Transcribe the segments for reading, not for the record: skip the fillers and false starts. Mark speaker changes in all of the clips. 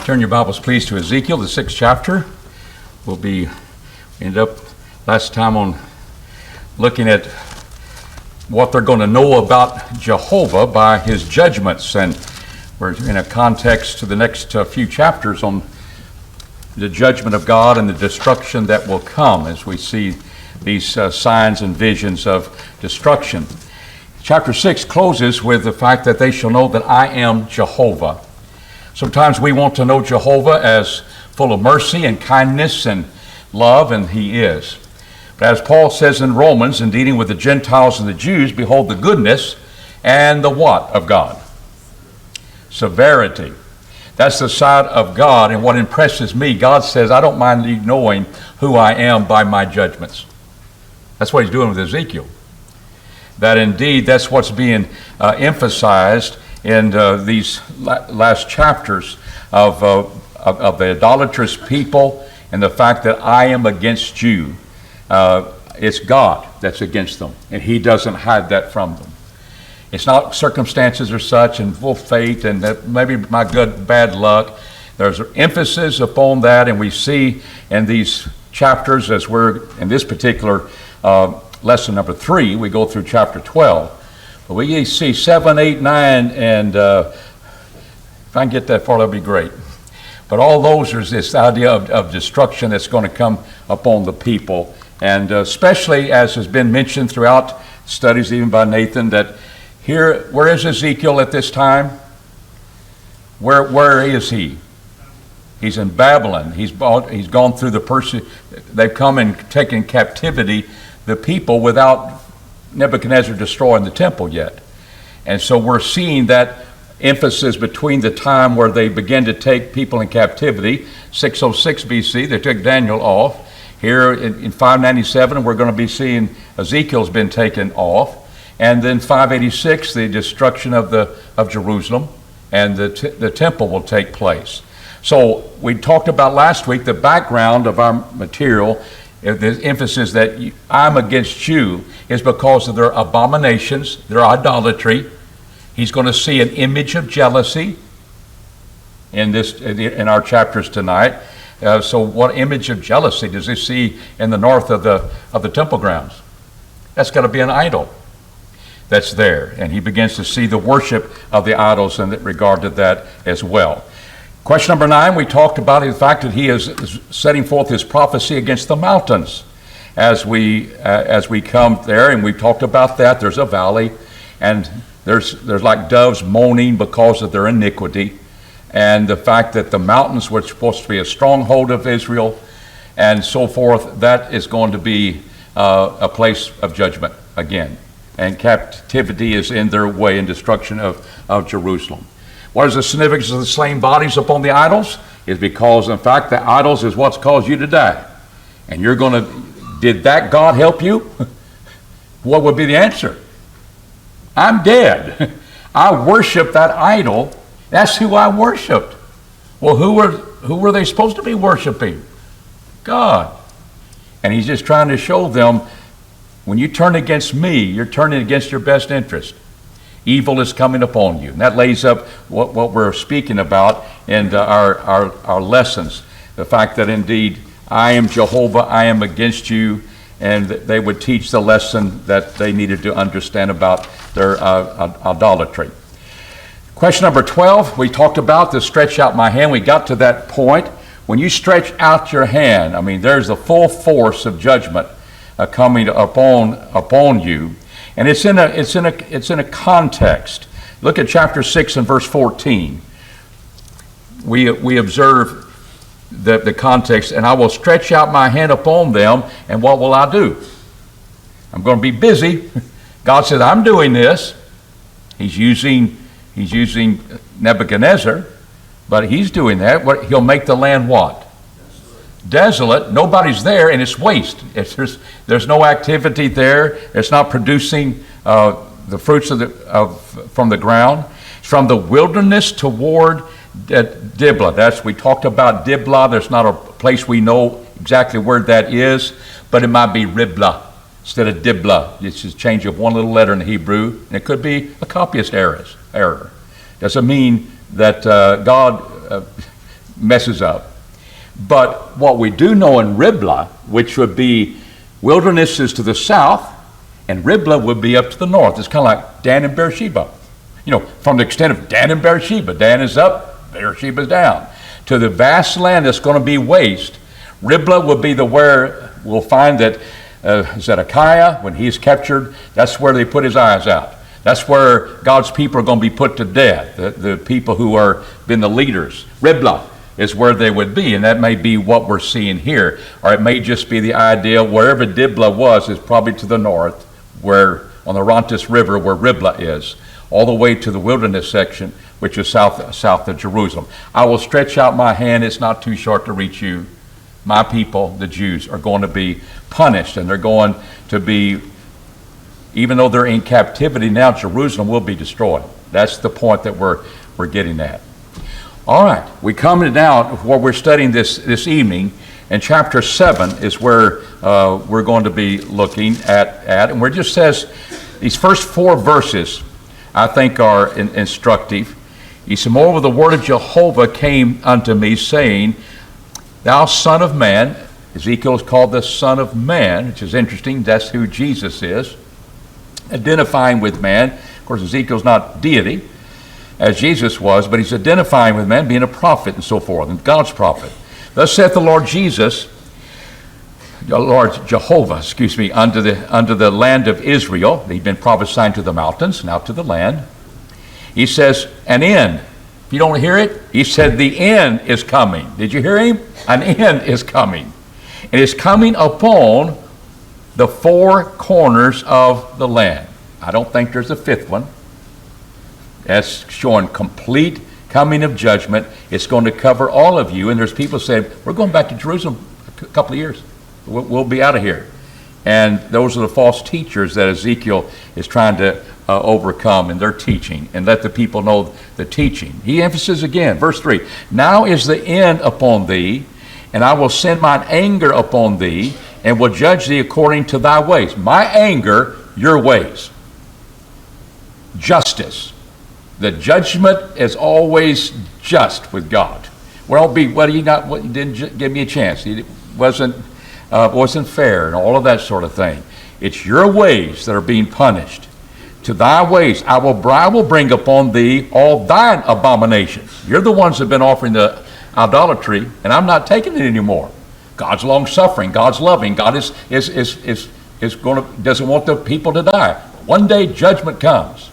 Speaker 1: Turn your Bibles, please, to Ezekiel, the 6th chapter. We ended up last time on looking at what they're going to know about Jehovah by his judgments. And we're in a context to the next few chapters on the judgment of God and the destruction that will come as we see these signs and visions of destruction. Chapter 6 closes with the fact that they shall know that I am Jehovah. Sometimes we want to know Jehovah as full of mercy and kindness and love, and he is. But as Paul says in Romans, in dealing with the Gentiles and the Jews, behold the goodness and the what of God? Severity. That's the side of God, and what impresses me, God says, I don't mind you knowing who I am by my judgments. That's what he's doing with Ezekiel. That indeed, that's what's being emphasized in these last chapters of the idolatrous people and the fact that I am against you. It's God that's against them, and he doesn't hide that from them. It's not circumstances or such and full fate and that maybe my good bad luck. There's emphasis upon that, and we see in these chapters, as we're in this particular lesson number 3, we go through chapter 12. But we see 7, 8, 9, and if I can get that far, that'll be great. But all those, there's this idea of destruction that's going to come upon the people. And especially, as has been mentioned throughout studies, even by Nathan, that here, where is Ezekiel at this time? Where is he? He's in Babylon. He's gone through they've come and taken captivity the people without Nebuchadnezzar destroying the temple yet. And so we're seeing that emphasis between the time where they began to take people in captivity, 606 BC, they took Daniel off. Here in 597, we're going to be seeing Ezekiel's been taken off. And then 586, the destruction of Jerusalem, and the temple will take place. So we talked about last week the background of our material. The emphasis that I'm against you is because of their abominations, their idolatry. He's going to see an image of jealousy in our chapters tonight. So what image of jealousy does he see in the north of the temple grounds? That's got to be an idol that's there. And he begins to see the worship of the idols in regard to that as well. Question number 9, we talked about the fact that he is setting forth his prophecy against the mountains. As we come there, and we've talked about that, there's a valley, and there's like doves moaning because of their iniquity, and the fact that the mountains were supposed to be a stronghold of Israel, and so forth, that is going to be a place of judgment again. And captivity is in their way and destruction of Jerusalem. What is the significance of the slain bodies upon the idols? Is because, in fact, the idols is what's caused you to die. And you're going to, did that God help you? What would be the answer? I'm dead. I worship that idol. That's who I worshiped. Well, who were they supposed to be worshiping? God. And he's just trying to show them, when you turn against me, you're turning against your best interest. Evil is coming upon you. And that lays up what we're speaking about in our lessons. The fact that indeed, I am Jehovah, I am against you, and they would teach the lesson that they needed to understand about their idolatry. Question number 12, we talked about the stretch out my hand. We got to that point. When you stretch out your hand, I mean, there's the full force of judgment coming upon you. And it's in a context. Look at chapter 6 and verse 14. We observe the context. And I will stretch out my hand upon them, and what will I do? I'm going to be busy. God says, I'm doing this. He's using Nebuchadnezzar, but he's doing that. He'll make the land what? Desolate. Nobody's there, and it's waste. There's no activity there. It's not producing the fruits from the ground. It's from the wilderness toward Diblah. We talked about Diblah. There's not a place we know exactly where that is, but it might be Riblah instead of Diblah. It's just a change of one little letter in Hebrew, and it could be a copyist error. Doesn't mean that God messes up. But what we do know in Riblah, which would be wildernesses to the south, and Riblah would be up to the north. It's kind of like Dan and Beersheba. You know, from the extent of Dan and Beersheba. Dan is up, Beersheba's down. To the vast land that's going to be waste, Riblah would be where we'll find that Zedekiah, when he's captured, that's where they put his eyes out. That's where God's people are going to be put to death, the people who are been the leaders. Riblah is where they would be, and that may be what we're seeing here. Or it may just be the idea wherever Diblah was is probably to the north, where on the Rontus River where Riblah is, all the way to the wilderness section, which is south of Jerusalem. I will stretch out my hand, it's not too short to reach you. My people, the Jews, are going to be punished, and they're going to be, even though they're in captivity now, Jerusalem will be destroyed. That's the point that we're getting at. All right, we come to now what we're studying this evening, and chapter 7 is where we're going to be looking at, and where it just says, these first 4 verses, I think, are instructive. He said, moreover, the word of Jehovah came unto me, saying, thou son of man, Ezekiel is called the son of man, which is interesting, that's who Jesus is, identifying with man. Of course, Ezekiel's not deity, as Jesus was, but he's identifying with man, being a prophet and so forth, and God's prophet. Thus saith the Lord Jehovah, unto the land of Israel. He'd been prophesying to the mountains, now to the land. He says, an end. If you don't hear it, he said, the end is coming. Did you hear him? An end is coming. And it's coming upon the 4 corners of the land. I don't think there's a 5th one. That's showing complete coming of judgment. It's going to cover all of you. And there's people saying, we're going back to Jerusalem a couple of years. We'll be out of here. And those are the false teachers that Ezekiel is trying to overcome in their teaching, and let the people know the teaching. He emphasizes again, verse 3, now is the end upon thee, and I will send mine anger upon thee, and will judge thee according to thy ways. My anger, your ways. Justice. The judgment is always just with God. Well, you didn't give me a chance. It wasn't fair, and all of that sort of thing. It's your ways that are being punished. To thy ways I will bring upon thee all thine abominations. You're the ones that have been offering the idolatry, and I'm not taking it anymore. God's long suffering, God's loving, God doesn't want the people to die. One day judgment comes.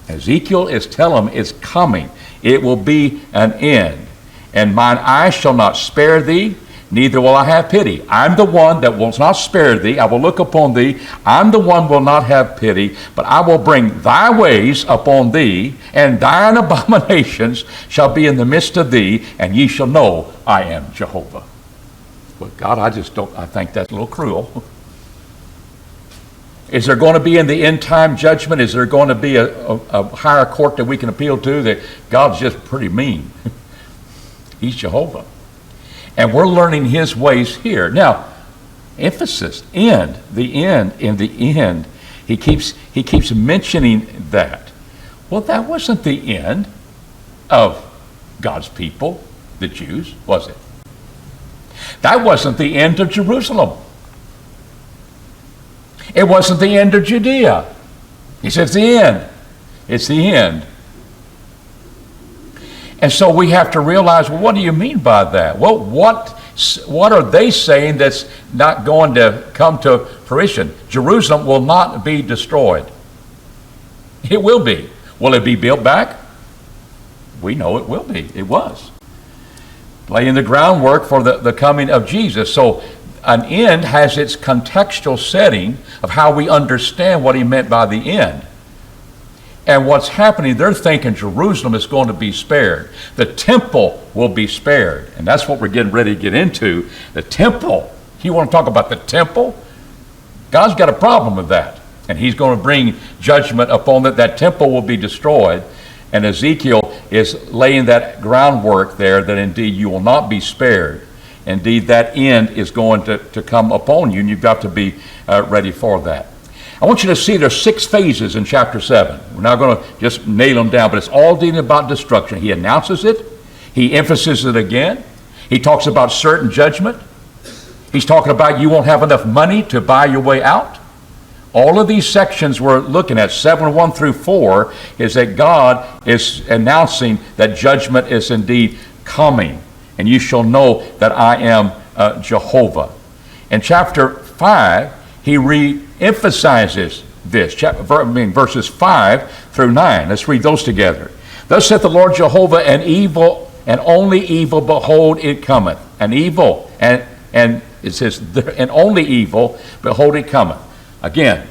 Speaker 1: Ezekiel is telling them it's coming. It will be an end. And mine eye shall not spare thee, neither will I have pity. I'm the one that will not spare thee. I will look upon thee. I'm the one will not have pity, but I will bring thy ways upon thee, and thine abominations shall be in the midst of thee, and ye shall know I am Jehovah. But God, I think that's a little cruel. Is there going to be in the end time judgment, is there going to be a higher court that we can appeal to? That God's just pretty mean. He's Jehovah. And we're learning his ways here. Now, emphasis, end, the end, in the end. He keeps mentioning that. Well, that wasn't the end of God's people, the Jews, was it? That wasn't the end of Jerusalem. It wasn't the end of Judea. He said it's the end. It's the end. And so we have to realize, well, what do you mean by that? Well, what are they saying that's not going to come to fruition? Jerusalem will not be destroyed. It will be. Will it be built back? We know it will be. It was. Laying the groundwork for the coming of Jesus. So an end has its contextual setting of how we understand what he meant by the end. And what's happening, they're thinking Jerusalem is going to be spared. The temple will be spared. And that's what we're getting ready to get into. The temple. You want to talk about the temple? God's got a problem with that. And he's going to bring judgment upon that. That temple will be destroyed. And Ezekiel is laying that groundwork there that indeed you will not be spared. Indeed, that end is going to come upon you, and you've got to be ready for that. I want you to see there's 6 phases in chapter 7. We're not going to just nail them down, but it's all dealing about destruction. He announces it. He emphasizes it again. He talks about certain judgment. He's talking about you won't have enough money to buy your way out. All of these sections we're looking at, 7:1 through 4, is that God is announcing that judgment is indeed coming. And you shall know that I am Jehovah. In chapter 5, he re-emphasizes this, verses 5 through 9. Let's read those together. Thus saith the Lord Jehovah, an evil, and only evil, behold, it cometh. An evil, and it says, and only evil, behold, it cometh. Again,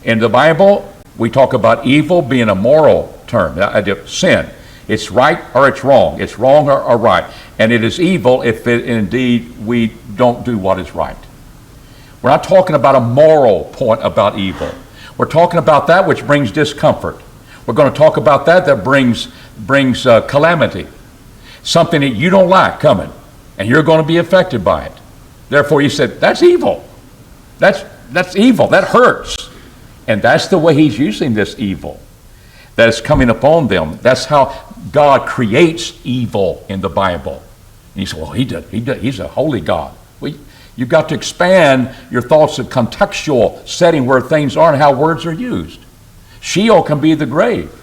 Speaker 1: in the Bible, we talk about evil being a moral term, the idea of sin. It's right or it's wrong. It's wrong or right. And it is evil if indeed we don't do what is right. We're not talking about a moral point about evil. We're talking about that which brings discomfort. We're going to talk about that brings calamity. Something that you don't like coming, and you're going to be affected by it. Therefore, you said, that's evil. That's evil. That hurts. And that's the way he's using this evil that is coming upon them. That's how God creates evil in the Bible. And you say, well, he did. He's a holy God. Well, you've got to expand your thoughts of contextual setting where things are and how words are used. Sheol can be the grave.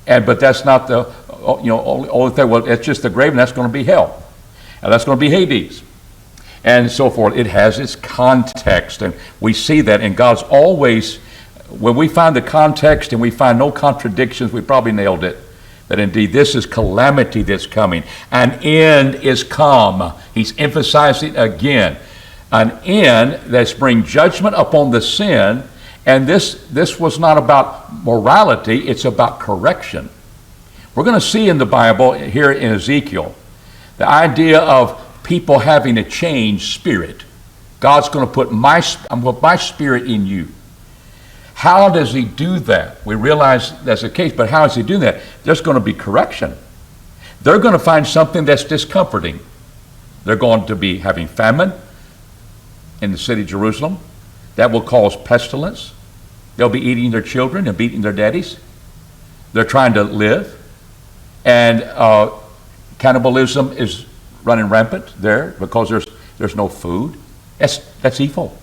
Speaker 1: But that's not the only thing. Well, it's just the grave, and that's going to be hell. And that's going to be Hades. And so forth. It has its context, and we see that, and God's always, when we find the context and we find no contradictions, we probably nailed it, that indeed this is calamity that's coming. An end is come. He's emphasizing again. An end that's bring judgment upon the sin, and this was not about morality, it's about correction. We're going to see in the Bible, here in Ezekiel, the idea of people having a changed spirit. God's going to put my spirit in you. How does he do that? We realize that's the case, but how does he do that? There's going to be correction. They're going to find something that's discomforting. They're going to be having famine in the city of Jerusalem. That will cause pestilence. They'll be eating their children and beating their daddies. They're trying to live. And cannibalism is running rampant there because there's no food. That's evil.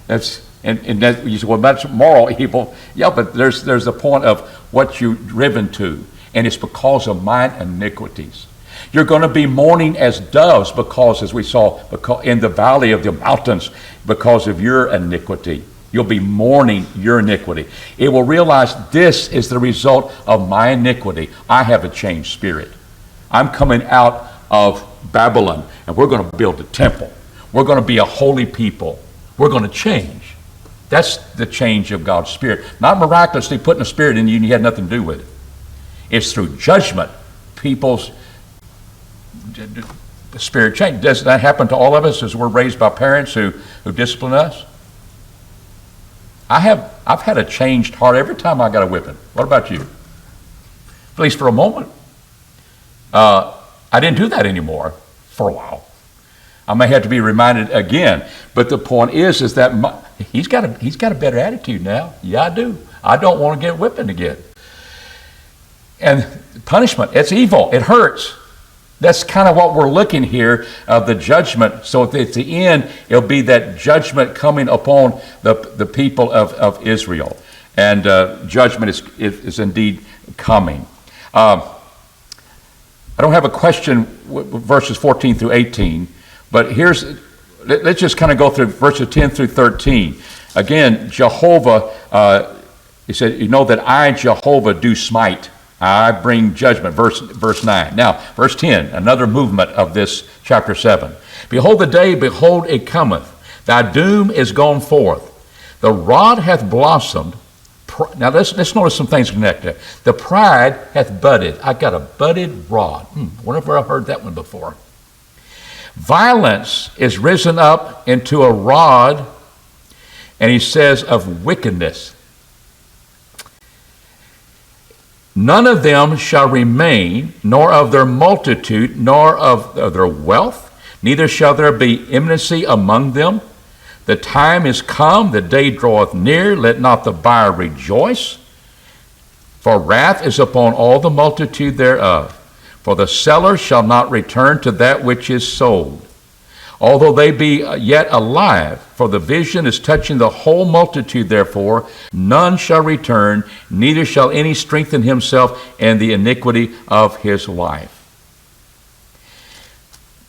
Speaker 1: And that, you say, well, that's moral evil. Yeah, but there's a point of what you're driven to, and it's because of mine iniquities. You're going to be mourning as doves because, as we saw, in the valley of the mountains, because of your iniquity. You'll be mourning your iniquity. It will realize this is the result of my iniquity. I have a changed spirit. I'm coming out of Babylon, and we're going to build a temple. We're going to be a holy people. We're going to change. That's the change of God's Spirit. Not miraculously putting a spirit in you and you had nothing to do with it. It's through judgment. People's spirit change. Does that happen to all of us as we're raised by parents who discipline us? I've had a changed heart every time I got a whipping. What about you? At least for a moment. I didn't do that anymore for a while. I may have to be reminded again. But the point is that he's got a better attitude now. Yeah, I do. I don't want to get whipping again. And punishment, it's evil. It hurts. That's kind of what we're looking here of the judgment. So at the end, it'll be that judgment coming upon the people of Israel. And judgment is indeed coming. I don't have a question verses 14 through 18, but let's just kind of go through verses 10 through 13. Again, Jehovah, he said, you know that I, Jehovah, do smite. I bring judgment, verse 9. Now, verse 10, another movement of this chapter 7. Behold the day, behold it cometh. Thy doom is gone forth. The rod hath blossomed. Now, let's notice some things connected. The pride hath budded. I got a budded rod. Whenever I've heard that one before. Violence is risen up into a rod, and he says, of wickedness. None of them shall remain, nor of their multitude, nor of their wealth, neither shall there be enmity among them. The time is come, the day draweth near, let not the buyer rejoice. For wrath is upon all the multitude thereof. For the seller shall not return to that which is sold, although they be yet alive. For the vision is touching the whole multitude, therefore none shall return, neither shall any strengthen himself in the iniquity of his life.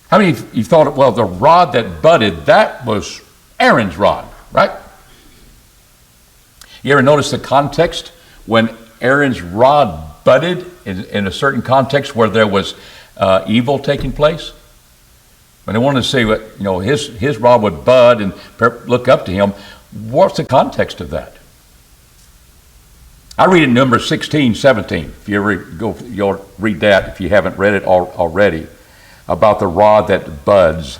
Speaker 1: How many of you thought, well, the rod that budded, that was Aaron's rod, right? You ever notice the context when Aaron's rod budded in a certain context where there was evil taking place? When they wanted to say what, his rod would bud and look up to him, what's the context of that? I read in Numbers 16, 17. If you ever go, you'll read that if you haven't read it already, about the rod that buds.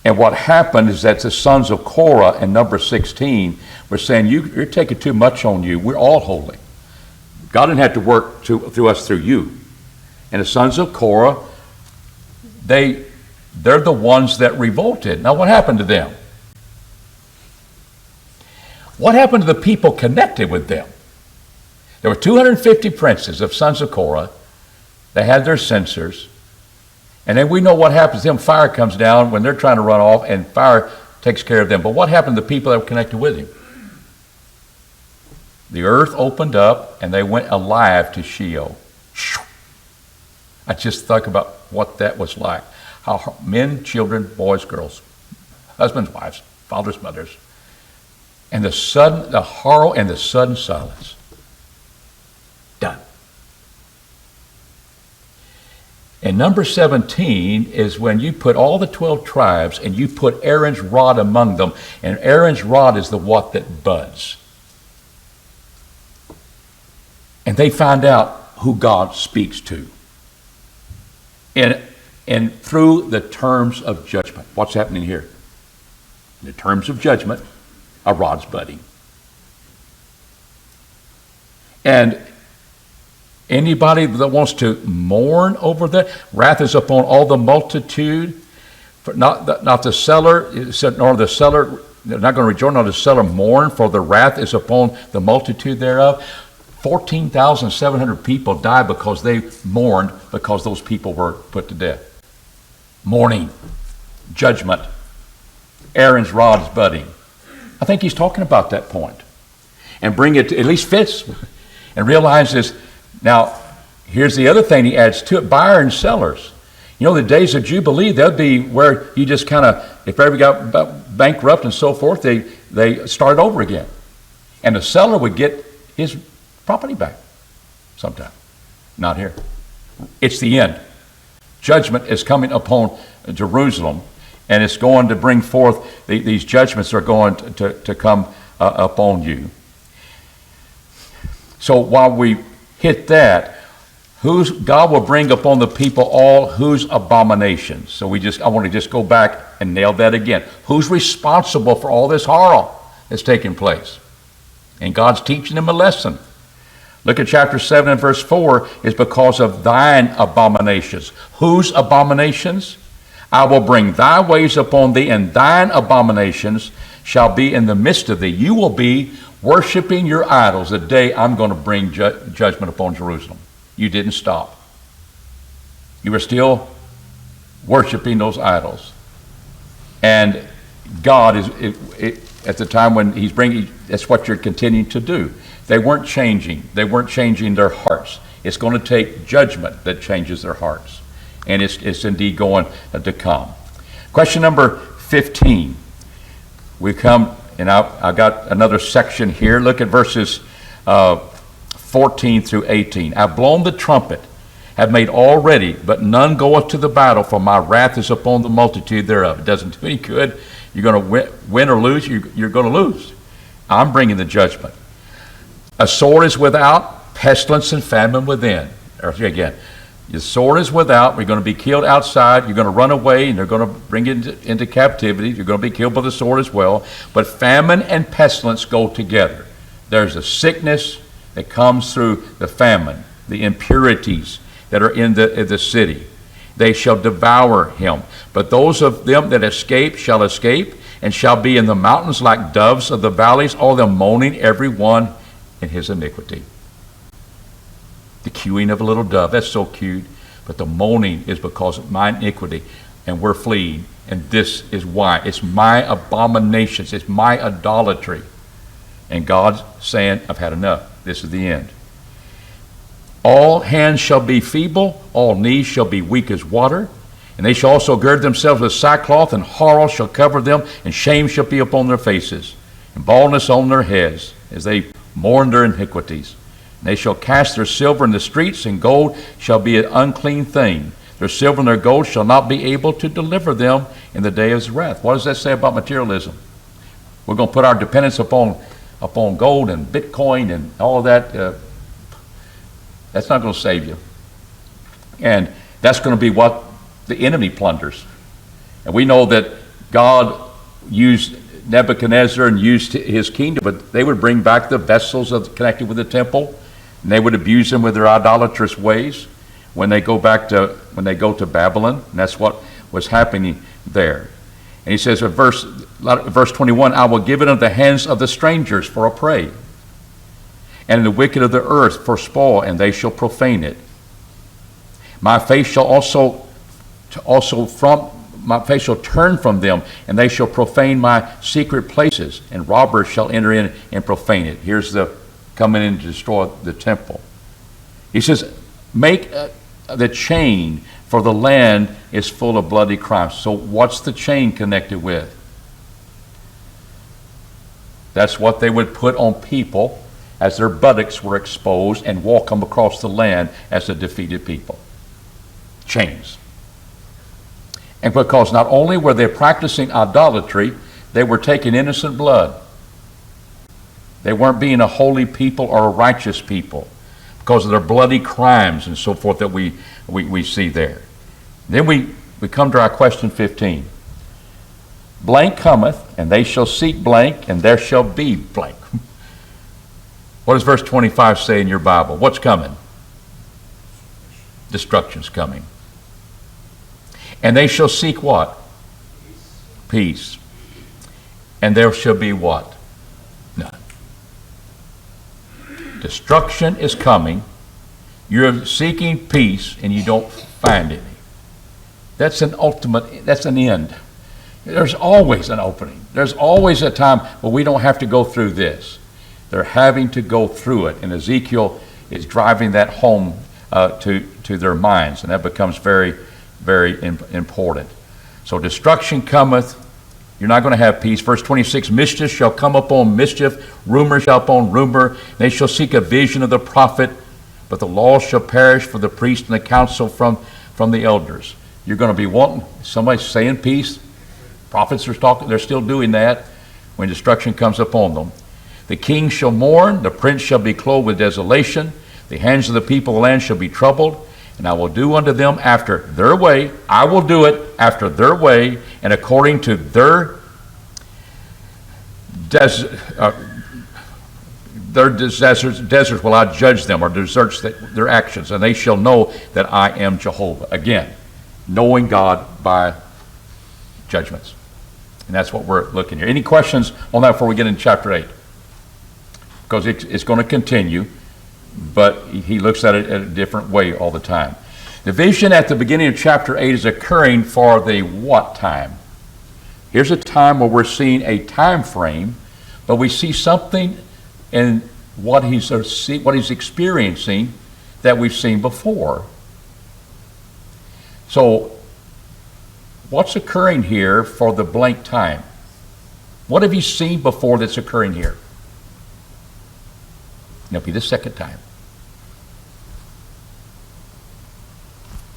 Speaker 1: And what happened is that the sons of Korah in number 16 were saying, you're taking too much on you. We're all holy. God didn't have to work through us through you. And the sons of Korah, they're the ones that revolted. Now what happened to them? What happened to the people connected with them? There were 250 princes of sons of Korah. They had their censers. And then we know what happens to them. Fire comes down when they're trying to run off, and fire takes care of them. But what happened to the people that were connected with him? The earth opened up, and they went alive to Sheol. I just thought about what that was like. How men, children, boys, girls, husbands, wives, fathers, mothers, and the horror and the sudden silence. Done. And number 17 is when you put all the 12 tribes and you put Aaron's rod among them, and Aaron's rod is the what that buds. And they find out who God speaks to. And through the terms of judgment. What's happening here? In the terms of judgment, a rod's budding. And anybody that wants to mourn over that, wrath is upon all the multitude. For not the seller, nor the seller, they're not going to rejoice, nor the seller mourn, for the wrath is upon the multitude thereof. 14,700 people died because they mourned because those people were put to death. Mourning, judgment, Aaron's rod is budding. I think he's talking about that point. And bring it to, at least fits, and realize this. Now, here's the other thing he adds to it, buyer and sellers. The days of Jubilee, they'll be where you just kind of, if everybody got bankrupt and so forth, they start over again. And the seller would get his property back sometime. Not here. It's the end. Judgment is coming upon Jerusalem, and it's going to bring forth, these judgments are going to come upon you. So while we hit that, God will bring upon the people all whose abominations. So I want to just go back and nail that again. Who's responsible for all this horror that's taking place? And God's teaching them a lesson. Look at chapter 7 and verse 4, is because of thine abominations. Whose abominations? I will bring thy ways upon thee, and thine abominations shall be in the midst of thee. You will be worshiping your idols the day I'm going to bring judgment upon Jerusalem. You didn't stop. You were still worshiping those idols. And God is, at the time when he's bringing, that's what you're continuing to do. They weren't changing. They weren't changing their hearts. It's going to take judgment that changes their hearts. And it's indeed going to come. Question number 15. We come, and I got another section here. Look at verses 14 through 18. I've blown the trumpet, have made all ready, but none goeth to the battle, for my wrath is upon the multitude thereof. It doesn't do any good. You're going to win or lose. You're going to lose. I'm bringing the judgment. A sword is without, pestilence and famine within. Again, the sword is without. We're going to be killed outside. You're going to run away, and they're going to bring you into captivity. You're going to be killed by the sword as well. But famine and pestilence go together. There's a sickness that comes through the famine, the impurities that are in the city. They shall devour him. But those of them that escape shall escape, and shall be in the mountains like doves of the valleys, all them moaning, every one in his iniquity. The cooing of a little dove, that's so cute. but the moaning is because of my iniquity, and we're fleeing. And this is why. It's my abominations. It's my idolatry. And God's saying, I've had enough. This is the end. All hands shall be feeble, all knees shall be weak as water, and they shall also gird themselves with sackcloth, and horror shall cover them, and shame shall be upon their faces, and baldness on their heads, as they mourn their iniquities. And they shall cast their silver in the streets, and gold shall be an unclean thing. Their silver and their gold shall not be able to deliver them in the day of his wrath. What does that say about materialism? We're going to put our dependence upon gold and Bitcoin and all of that. That's not going to save you. And that's going to be what the enemy plunders. And we know that God used Nebuchadnezzar and used his kingdom, but they would bring back the vessels connected with the temple, and they would abuse them with their idolatrous ways when they go to Babylon. And that's what was happening there. And he says in verse 21, I will give it into the hands of the strangers for a prey, and in the wicked of the earth for spoil, and they shall profane it. My face shall turn from them, and they shall profane my secret places, and robbers shall enter in and profane it. Here's the coming in to destroy the temple. He says, make the chain, for the land is full of bloody crimes. So what's the chain connected with? That's what they would put on people as their buttocks were exposed and walk them across the land as a defeated people. Chains. And because not only were they practicing idolatry, they were taking innocent blood. They weren't being a holy people or a righteous people because of their bloody crimes and so forth that we see there. Then we come to our question 15. Blank cometh, and they shall seek blank, and there shall be blank. What does verse 25 say in your Bible? What's coming? Destruction's coming. And they shall seek what? Peace. And there shall be what? None. Destruction is coming. You're seeking peace, and you don't find any. That's an end. There's always an opening. There's always a time where we don't have to go through this. They're having to go through it. And Ezekiel is driving that home to their minds. And that becomes very, very important. So destruction cometh. You're not going to have peace. Verse 26, mischief shall come upon mischief. Rumor shall upon rumor. They shall seek a vision of the prophet. But the law shall perish for the priest and the counsel from the elders. You're going to be wanting somebody saying peace. Prophets are talking. They're still doing that when destruction comes upon them. The king shall mourn, the prince shall be clothed with desolation, the hands of the people of the land shall be troubled, and I will do unto them after their way. I will do it after their way, and according to their deserts will I judge them, or deserts their actions, and they shall know that I am Jehovah. Again, knowing God by judgments. And that's what we're looking here. Any questions on that before we get into chapter 8? Because it's going to continue, but he looks at it in a different way all the time. The vision at the beginning of chapter 8 is occurring for the what time? Here's a time where we're seeing a time frame, but we see something in what he's experiencing that we've seen before. So what's occurring here for the blank time? What have you seen before that's occurring here? It'll be the second time.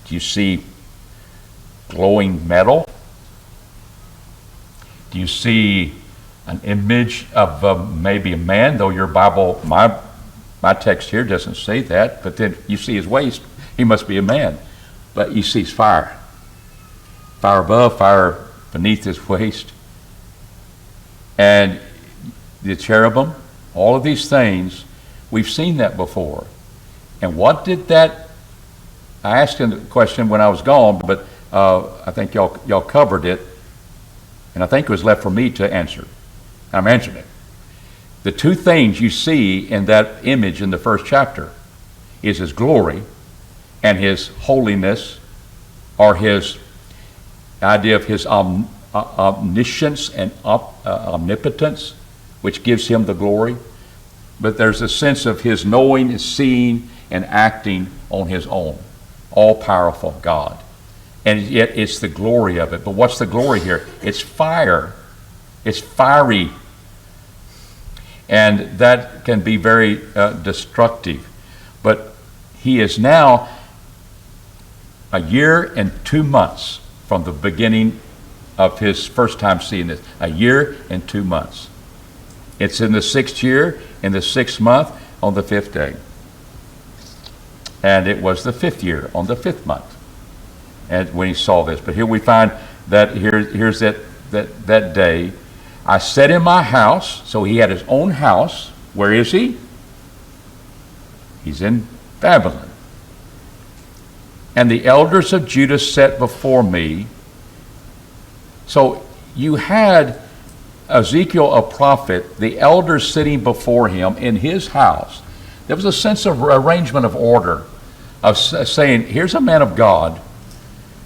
Speaker 1: Do you see glowing metal? Do you see an image of maybe a man, though your Bible, my text here doesn't say that, but then you see his waist, he must be a man. But you see fire. Fire above, fire beneath his waist. And the cherubim, all of these things, we've seen that before. And what did that, I asked him the question when I was gone, but I think y'all covered it, and I think it was left for me to answer. I'm answering it. The two things you see in that image in the first chapter is his glory and his holiness, or his idea of his omniscience and omnipotence, which gives him the glory. But there's a sense of his knowing, seeing, and acting on his own. All-powerful God. And yet it's the glory of it. But what's the glory here? It's fire. It's fiery. And that can be very destructive. But he is now a year and 2 months from the beginning of his first time seeing this. A year and 2 months. It's in the 6th year, in the 6th month, on the 5th day. And it was the 5th year, on the 5th month, and when he saw this. But here we find that here's that day. I sat in my house, so he had his own house. Where is he? He's in Babylon. And the elders of Judah sat before me. So you had Ezekiel, a prophet, the elders sitting before him in his house. There was a sense of arrangement of order, of saying, here's a man of God,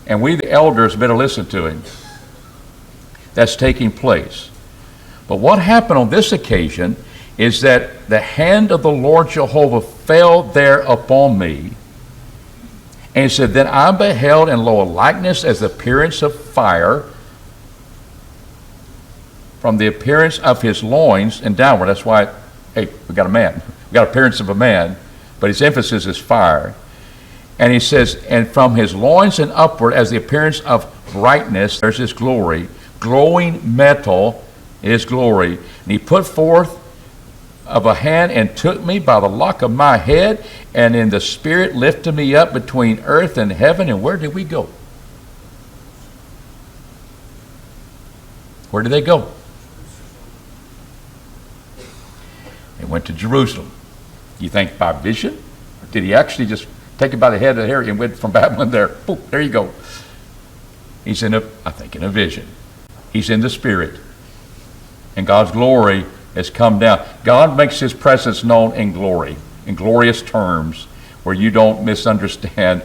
Speaker 1: and we, the elders, better listen to him. That's taking place. But what happened on this occasion is that the hand of the Lord Jehovah fell there upon me, and he said, then I beheld, and lo, a likeness as the appearance of fire from the appearance of his loins and downward. That's why, hey, we got a man. We got appearance of a man, but his emphasis is fire. And he says, and from his loins and upward as the appearance of brightness, there's his glory, glowing metal, his glory. And he put forth of a hand and took me by the lock of my head, and in the spirit lifted me up between earth and heaven. And where did we go? Where did they go? They went to Jerusalem. You think by vision? Or did he actually just take it by the head of the hair and went from Babylon there? Boom, there you go. He's in a vision. He's in the spirit. And God's glory has come down. God makes his presence known in glory, in glorious terms, where you don't misunderstand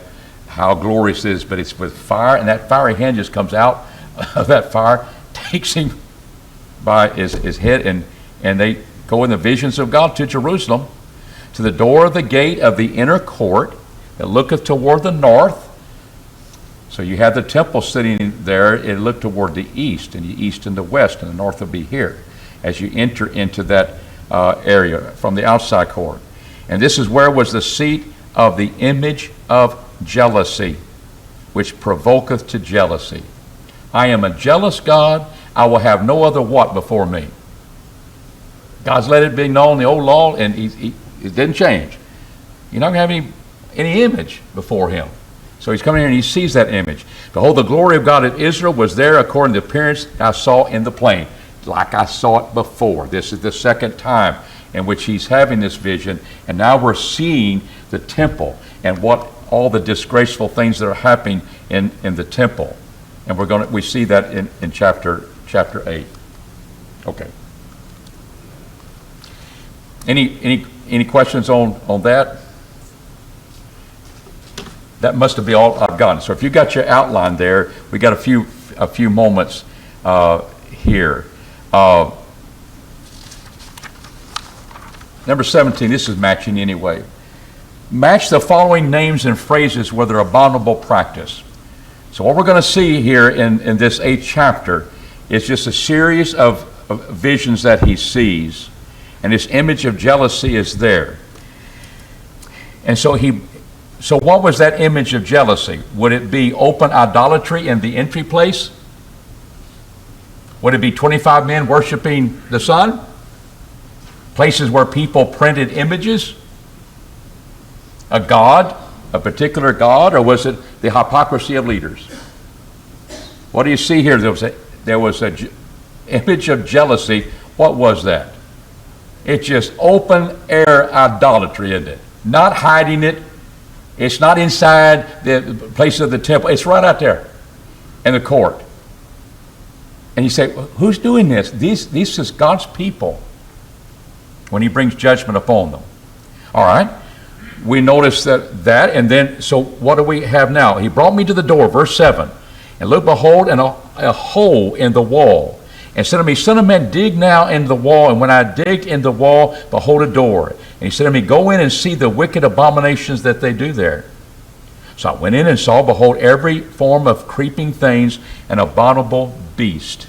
Speaker 1: how glorious it is, but it's with fire, and that fiery hand just comes out of that fire, takes him by his head, and they go in the visions of God to Jerusalem, to the door of the gate of the inner court that looketh toward the north. So you have the temple sitting there. It looked toward the east, and the east and the west, and the north will be here as you enter into that area from the outside court. And this is where was the seat of the image of jealousy, which provoketh to jealousy. I am a jealous God. I will have no other what before me. God's let it be known, the old law, and it didn't change. You're not going to have any image before him. So he's coming here and he sees that image. Behold, the glory of God of Israel was there according to the appearance I saw in the plain, like I saw it before. This is the second time in which he's having this vision, and now we're seeing the temple and what all the disgraceful things that are happening in the temple. And we see that in chapter 8. Okay. Any questions on that? That must have been all I've gotten. So if you got your outline there, we got a few moments here. Number 17. This is matching anyway. Match the following names and phrases with their abominable practice. So what we're going to see here in this 8th chapter is just a series of visions that he sees. And this image of jealousy is there. And so what was that image of jealousy? Would it be open idolatry in the entry place? Would it be 25 men worshiping the sun? Places where people printed images? A god, a particular god, or was it the hypocrisy of leaders? What do you see here? There was a image of jealousy. What was that? It's just open air idolatry, isn't it? Not hiding it. It's not inside the place of the temple. It's right out there in the court. And you say, well, who's doing this? These is God's people when he brings judgment upon them. All right. we notice that, and then, so what do we have now? He brought me to the door, verse 7, and look, behold, and a hole in the wall. And said to me, Son of man, dig now in the wall. And when I digged in the wall, behold, a door. And he said to me, Go in and see the wicked abominations that they do there. So I went in and saw, behold, every form of creeping things, and abominable beast.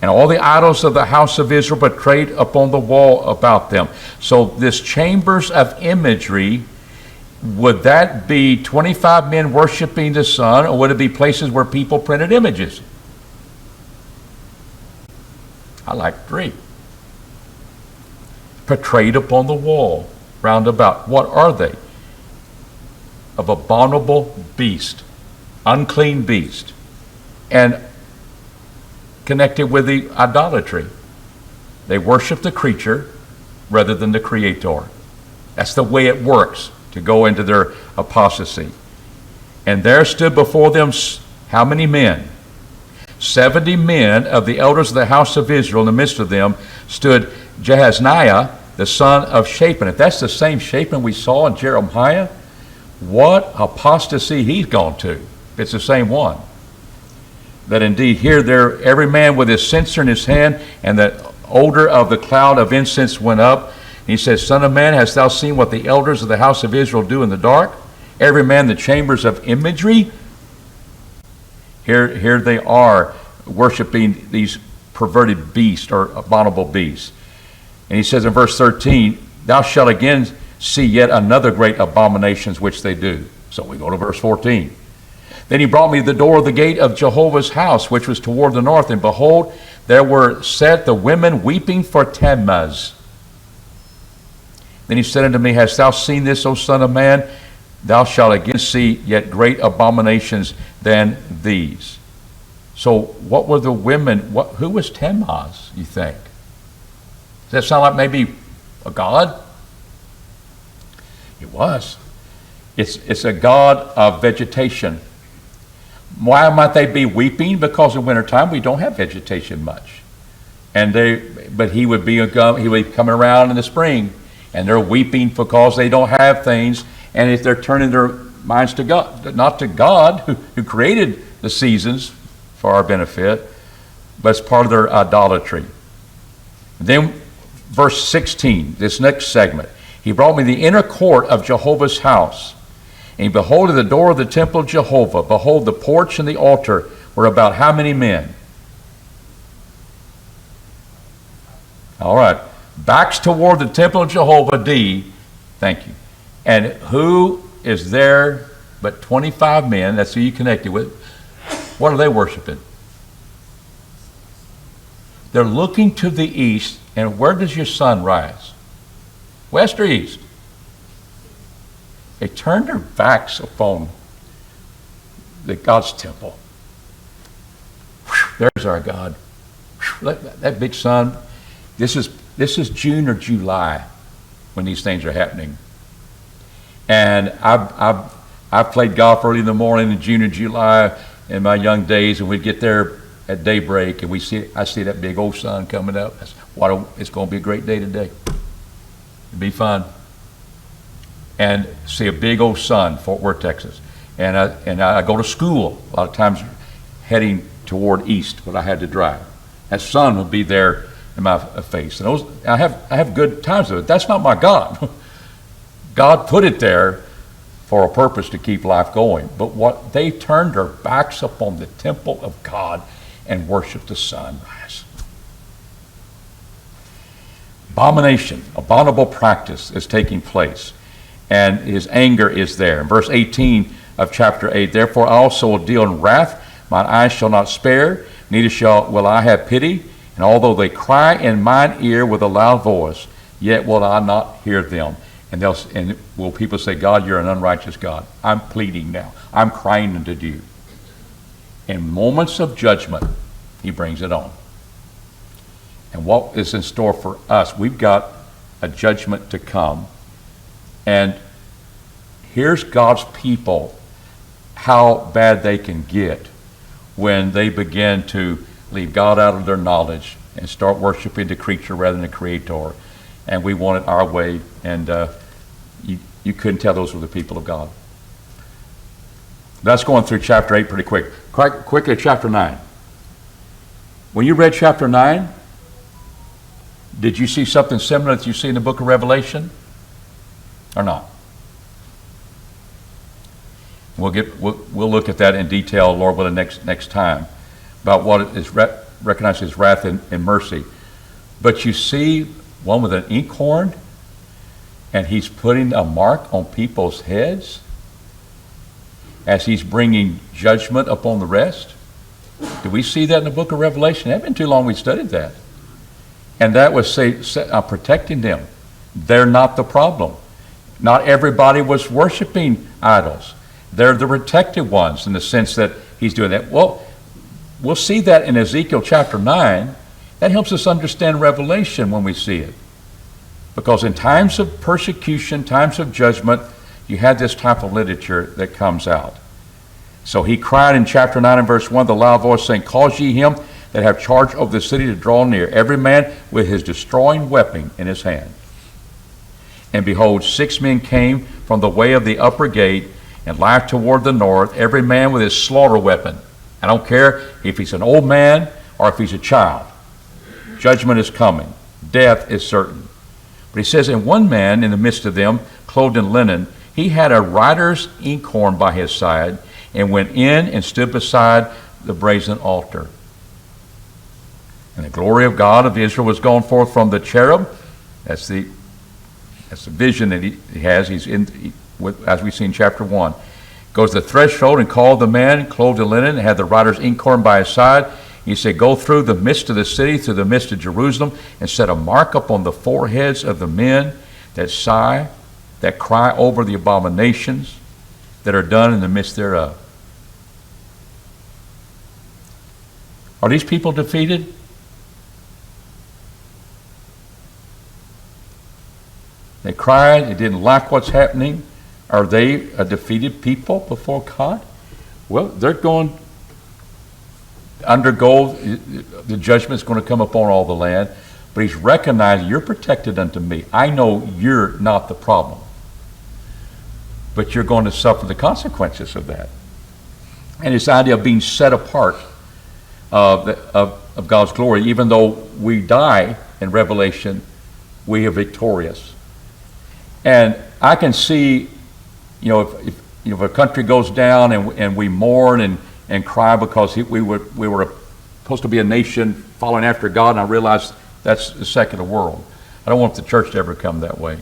Speaker 1: And all the idols of the house of Israel betrayed upon the wall about them. So this chambers of imagery, would that be 25 men worshiping the sun, or would it be places where people printed images? I like 3. Portrayed upon the wall round about. What are they? Of abominable beast, unclean beast, and connected with the idolatry. They worship the creature rather than the Creator. That's the way it works to go into their apostasy. And there stood before them how many men? 70 men of the elders of the house of Israel. In the midst of them stood Jahaziah, the son of Shaphan. If that's the same Shaphan we saw in Jeremiah, what apostasy he's gone to. If it's the same one. That indeed here there every man with his censer in his hand, and the odor of the cloud of incense went up. And he says, Son of man, hast thou seen what the elders of the house of Israel do in the dark? Every man the chambers of imagery. Here they are worshiping these perverted beasts or abominable beasts. And he says in verse 13, Thou shalt again see yet another great abominations which they do. So we go to verse 14. Then he brought me to the door of the gate of Jehovah's house, which was toward the north. And behold, there were set the women weeping for Tammuz. Then he said unto me, Hast thou seen this, O son of man? Thou shalt again see yet great abominations than these. So what were the women, who was Tammuz, you think? Does that sound like maybe a god? It was. It's a god of vegetation. Why might they be weeping? Because in wintertime we don't have vegetation much. But he would be coming around in the spring, and they're weeping because they don't have things. And if they're turning their minds to God, not to God who created the seasons for our benefit, but it's part of their idolatry. Then verse 16, this next segment. He brought me the inner court of Jehovah's house. And he beholded the door of the temple of Jehovah. Behold, the porch and the altar were about how many men? All right. Backs toward the temple of Jehovah, D. Thank you. And who is there but 25 men? That's who you connected with. What are they worshiping? They're looking to the east. And where does your sun rise? West or east? They turned their backs upon God's temple. Whew, there's our God. Whew, that big sun. This is June or July when these things are happening. And I've played golf early in the morning in June and July in my young days, and we'd get there at daybreak, and I see that big old sun coming up. It's going to be a great day today. It'll be fun. And see a big old sun, Fort Worth, Texas. And I go to school a lot of times heading toward east, but I had to drive. That sun will be there in my face. And I have good times with it. That's not my God. God put it there for a purpose to keep life going. But what they turned their backs upon the temple of God and worshiped the sunrise. Abomination, abominable practice is taking place. And his anger is there. In verse 18 of chapter 8, Therefore I also will deal in wrath, mine eyes shall not spare, neither will I have pity. And although they cry in mine ear with a loud voice, yet will I not hear them. And will people say, God, you're an unrighteous God. I'm pleading now. I'm crying unto you. In moments of judgment, he brings it on. And what is in store for us? We've got a judgment to come. And here's God's people, how bad they can get when they begin to leave God out of their knowledge and start worshiping the creature rather than the Creator. And we want it our way. And you couldn't tell those were the people of God. That's going through chapter 8 pretty quick. Quite quickly, chapter 9. When you read chapter 9, did you see something similar that you see in the book of Revelation? Or not? We'll look at that in detail, Lord willing, next time, about what is recognized as wrath and mercy. But you see one with an inkhorn, and he's putting a mark on people's heads as he's bringing judgment upon the rest. Do we see that in the book of Revelation? It hasn't been too long we studied that. And that was protecting them. They're not the problem. Not everybody was worshiping idols. They're the protected ones in the sense that he's doing that. Well, we'll see that in Ezekiel chapter 9. That helps us understand Revelation when we see it. Because in times of persecution, times of judgment, you had this type of literature that comes out. So he cried in chapter 9 and verse 1, the loud voice saying, cause ye him that have charge of the city to draw near, every man with his destroying weapon in his hand. And behold, 6 men came from the way of the upper gate, and lieth toward the north, every man with his slaughter weapon. I don't care if he's an old man or if he's a child. Judgment is coming. Death is certain. But he says, and one man in the midst of them, clothed in linen, he had a writer's inkhorn by his side, and went in and stood beside the brazen altar. And the glory of God of Israel was gone forth from the cherub. That's the vision that he has. He's in, as we see in chapter 1. Goes to the threshold and called the man clothed in linen and had the writer's inkhorn by his side. He said, go through the midst of the city, through the midst of Jerusalem, and set a mark upon the foreheads of the men that sigh, that cry over the abominations that are done in the midst thereof. Are these people defeated? They cried, they didn't like what's happening. Are they a defeated people before God? Well, they're going to undergo, the judgment is going to come upon all the land, but he's recognizing you're protected unto me. I know you're not the problem, but you're going to suffer the consequences of that. And this idea of being set apart of God's glory, even though we die in Revelation, we are victorious. And I can see, if a country goes down and we mourn and cry because we were supposed to be a nation following after God, and I realize that's the secular world. I don't want the church to ever come that way.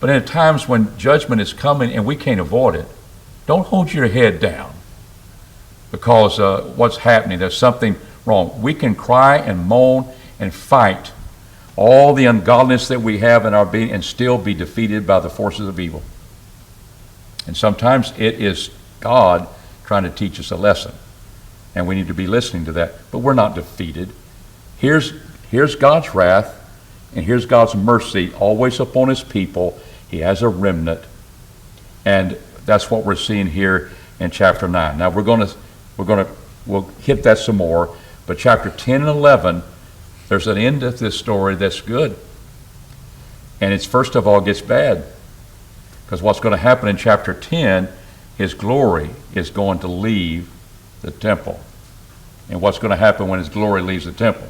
Speaker 1: But in times when judgment is coming and we can't avoid it, don't hold your head down because what's happening, there's something wrong. We can cry and moan and fight all the ungodliness that we have in our being and still be defeated by the forces of evil. And sometimes it is God trying to teach us a lesson, and we need to be listening to that. But we're not defeated. Here's God's wrath, and here's God's mercy always upon his people. He has a remnant, and that's what we're seeing here in chapter 9. Now we'll hit that some more, but chapter 10 and 11, there's an end to this story that's good. And it's first of all gets bad. Because what's going to happen in chapter 10, his glory is going to leave the temple. And what's going to happen when his glory leaves the temple?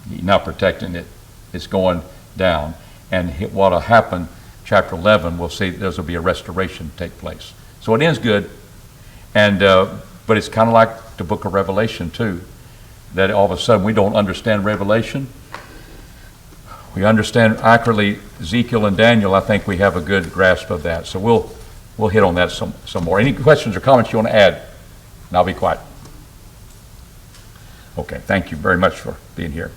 Speaker 1: He's not protecting it. It's going down. And what will happen, chapter 11, we'll see there's will be a restoration take place. So it ends good. And but it's kind of like the book of Revelation too. That all of a sudden we don't understand Revelation. We understand accurately Ezekiel and Daniel. I think we have a good grasp of that. So we'll hit on that some more. Any questions or comments you want to add? And I'll be quiet. Okay, thank you very much for being here.